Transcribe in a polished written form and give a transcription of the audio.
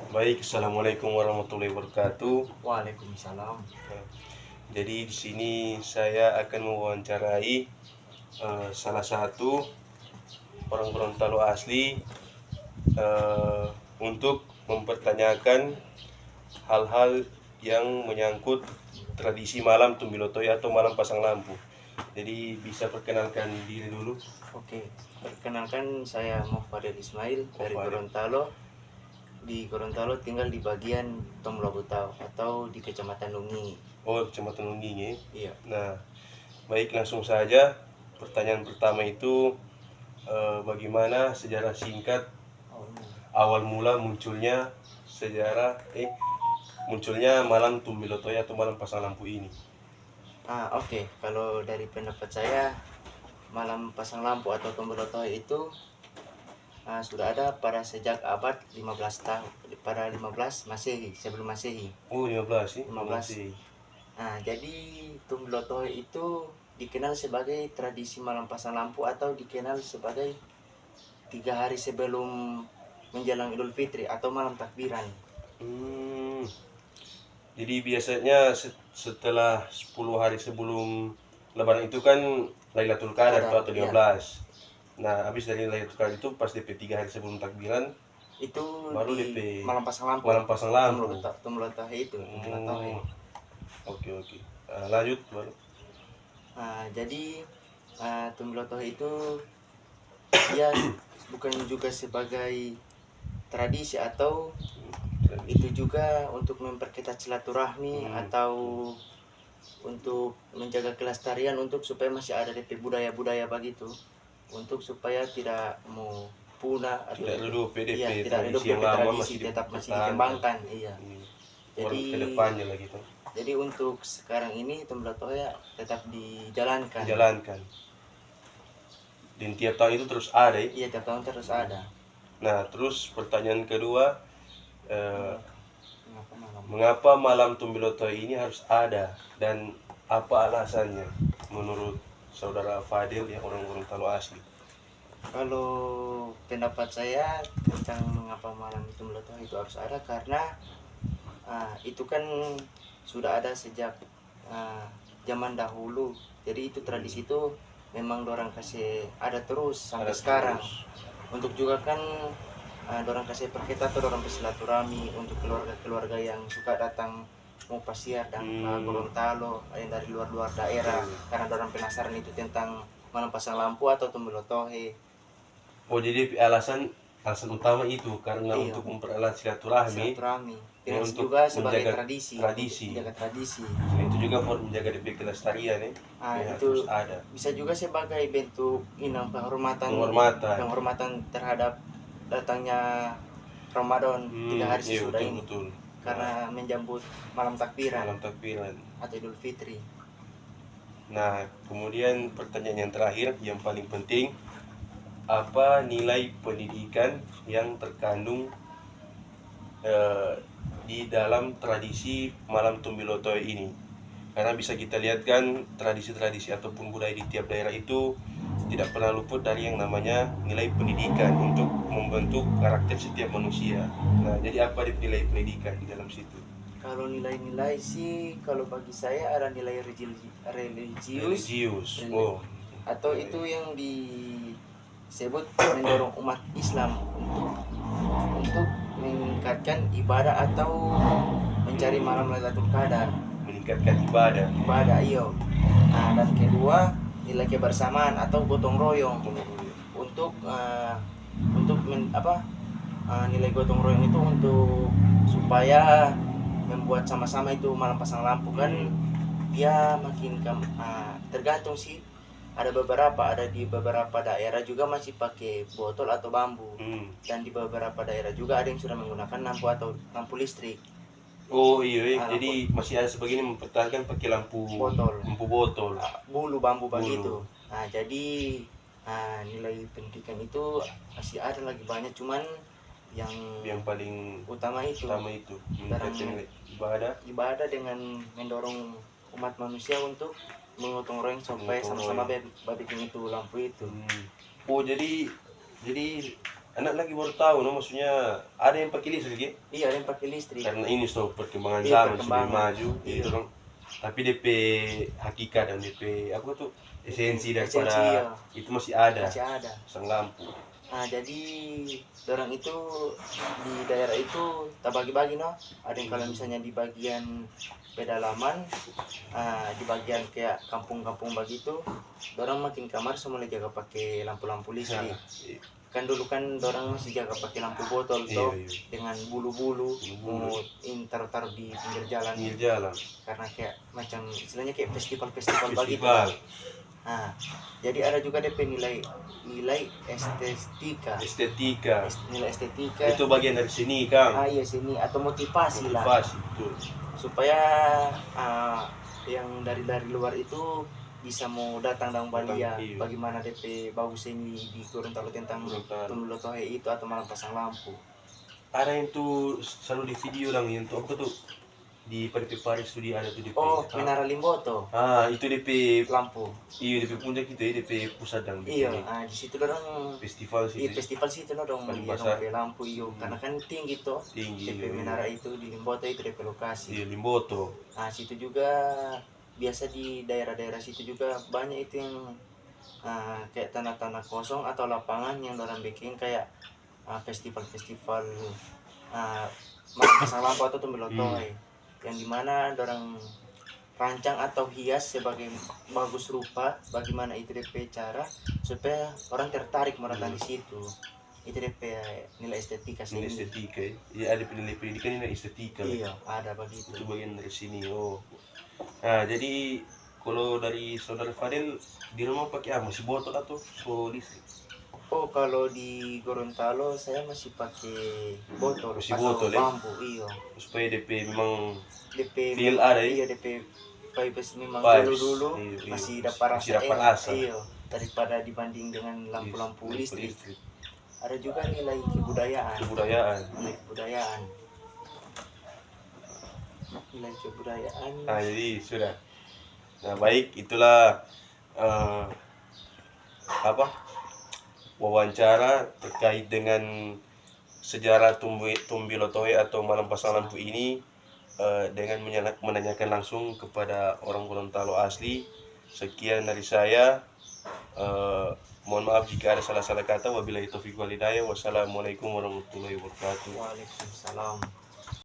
Baik, assalamualaikum warahmatullahi wabarakatuh. Waalaikumsalam. Nah, jadi di sini saya akan mewawancarai salah satu orang Gorontalo asli eh, untuk mempertanyakan hal-hal yang menyangkut tradisi malam Tumbilotoy atau malam pasang lampu. Jadi bisa perkenalkan diri dulu. Oke, perkenalkan saya Muhammad Ismail dari Muhammad. Gorontalo. Di Gorontalo tinggal di bagian Tomlabutau atau di Kecamatan Lungi. Oh, Kecamatan Ungging ya. Iya. Nah, baik langsung saja. Pertanyaan pertama itu bagaimana sejarah singkat Oh, awal mula munculnya malam Tumbilotoy atau malam pasang lampu ini. Oke. Kalau dari pendapat saya, malam pasang lampu atau Tombolotoy itu sudah ada pada sejak abad 15 tahun, pada 15 Masehi, sebelum Masehi. Oh, 15 sih. 15. Jadi Tombolotoy itu dikenal sebagai tradisi malam pasang lampu atau dikenal sebagai 3 hari sebelum menjelang Idul Fitri atau malam takbiran. Hmm. Jadi biasanya setelah 10 hari sebelum Lebaran itu kan Lailatul Qadar Qadar, atau iya. 15. Nah, habis dari Lailatul Qadar itu pas DP 3 hari sebelum takbiran Itu baru di DP malam pasang lampu. malam pasang lampu. Tumlotahe itu, Tumlotahe. Oke. Lanjut baru. Jadi Tumlotahe itu ya bukan juga sebagai tradisi atau itu juga untuk memperketat silaturahmi atau untuk menjaga kelestarian untuk supaya masih ada DP budaya-budaya begitu, untuk supaya tidak mau punah atau Tidak redup PDP iya, tidak redup tradisi yang DP lama tradisi, tetap masih dipertahankan. dikembangkan. Iya. Orang Jadi ke depannya lagi tuh jadi untuk sekarang ini Tumblatoya tetap dijalankan. Dan tiap tahun itu terus ada ya. Iya, tiap tahun terus ada. Nah, terus pertanyaan kedua, Mengapa malam? mengapa malam Tumbilotoy ini harus ada dan apa alasannya menurut saudara Fadil yang orang Gorontalo asli? Kalau pendapat saya tentang mengapa malam Tumblatoya itu harus ada, karena itu kan sudah ada sejak zaman dahulu. Jadi itu tradisi itu memang dorang kasih ada terus sampai sekarang. Untuk juga kan dorang kasih perketat atau dorang bersilaturahmi untuk keluarga-keluarga yang suka datang mau pasiar dan ke Gorontalo yang dari luar-luar daerah, karena dorang penasaran itu tentang malam pasang lampu atau Tumbelotohe. Oh, jadi alasan utama itu karena Iya. untuk mempererat silaturahmi, Dan untuk juga sebagai menjaga tradisi. Menjaga tradisi. itu juga buat menjaga DP kelestarian ya. Ya, Itu terus ada bisa juga sebagai bentuk penghormatan terhadap datangnya Ramadan 3 hari iya, sesudah ini, betul. karena menjambut malam takbiran Malam takbiran. atau Idul Fitri. Nah, kemudian pertanyaan yang terakhir yang paling penting, apa nilai pendidikan yang terkandung di dalam tradisi malam Tumbilotoy ini? Karena bisa kita lihat kan tradisi-tradisi ataupun budaya di tiap daerah itu tidak pernah luput dari yang namanya nilai pendidikan untuk membentuk karakter setiap manusia. Nah, jadi apa nilai pendidikan di dalam situ? Kalau nilai-nilai sih, kalau bagi saya ada nilai religius. Oh, Atau itu yang disebut mendorong umat Islam untuk meningkatkan ibadah atau mencari malam Lailatul Qadar. meningkatkan ibadah. Iyo. Dan kedua, nilai kebersamaan atau gotong royong untuk nilai gotong royong itu untuk supaya membuat sama-sama itu malam pasang lampu kan dia makin tergantung sih. Ada di beberapa daerah juga masih pakai botol atau bambu, dan di beberapa daerah juga ada yang sudah menggunakan lampu atau lampu listrik. Oh iya, jadi masih ada sebagian yang mempertahankan pakai lampu botol, bulu bambu begitu. Jadi nilai pendidikan itu masih ada lagi banyak, cuman yang paling utama itu meningkatkan ibadah dengan mendorong umat manusia untuk menggotong royong supaya sama-sama bikin itu lampu itu. Oh, jadi anak lagi baru tahu, no, maksudnya ada yang pakai listrik ya? Iya, ada yang pakai listrik. Karena ini so perkembangan Iya, zaman sudah perkembangan. maju, Iya. itu dong. Tapi DP hakikat dan DP apa tuh esensi Esensi, daripada iya. itu masih ada, Masih ada. pasang lampu. Nah, jadi orang itu di daerah itu tak bagi-bagi, no. Ada yang kalau misalnya di bagian pedalaman, di bagian kayak kampung-kampung begitu, orang makin kamar semua jaga pakai lampu-lampu listrik. Iya, Kan dulu kan orang masih jaga pakai lampu botol iya, toh, iya. dengan bulu-bulu, Bulu-bulu. mau taruh di pinggir jalan, Pinggir jalan, karena kayak macam istilahnya kayak festival-festival begitu. festival, Nah, jadi ada juga DP nilai estetika. nilai estetika. Itu bagian dari sini, Kang. Iya, sini atau motivasi lah, Motivasi, betul. supaya yang dari luar itu bisa mau datang dan balia Iya. bagaimana DP bagus ini di Gorontalo tentang Gorontalo. Tumbulotohe itu atau malam pasang lampu. Ada yang tuh selalu di video lang yang tuh apa tuh di PDP Paris tuh dia ada tuh DP. Oh, Menara Limboto, Itu DP. lampu. Iya, DP puncak gitu ya, DP pusat dan Iya, DP di situ orang festival sih. iya festival situ dong Paling melihat besar. DP lampu iyo, karena kan tinggi toh. Tinggi. DP Menara itu di Limboto itu DP lokasi. Di Limboto. Nah, situ juga biasa di daerah-daerah situ juga banyak itu yang kayak tanah-tanah kosong atau lapangan yang orang bikin kayak festival-festival malam pasang lampu atau tumbelotoy, yang dimana orang rancang atau hias sebagai bagus rupa bagaimana itu DP cara supaya orang tertarik merata di situ. Itu DP nilai estetika Nilai sini. estetika ya. Iya, ada penilai pendidikan nilai estetika. Iya, ada begitu. Itu bagian dari sini. Oh. Nah, jadi kalau dari saudara Fadel di rumah pakai apa? Masih botol atau so listrik? Oh, kalau di Gorontalo saya masih pakai botol Masih atau botol, ya? bambu, iya. Supaya DP memang DP feel ada ya? iya, DP vibes memang Vibes, dulu iya, masih iya. dapat Masih rasa dapat enak, rasa. iya, daripada dibanding dengan lampu-lampu Lampu listrik. Ada juga nilai kebudayaan. Nilai kebudayaan. Nilai kebudayaan. Nah, jadi sudah. Nah, baik, itulah wawancara terkait dengan sejarah Tumbilotoe atau malam pasang lampu ini, dengan menanyakan langsung kepada orang Gorontalo asli. Sekian dari saya. Mohon maaf jika ada salah-salah kata. Wabillahi taufiq wal hidayah. Wassalamualaikum warahmatullahi wabarakatuh. Waalaikumsalam.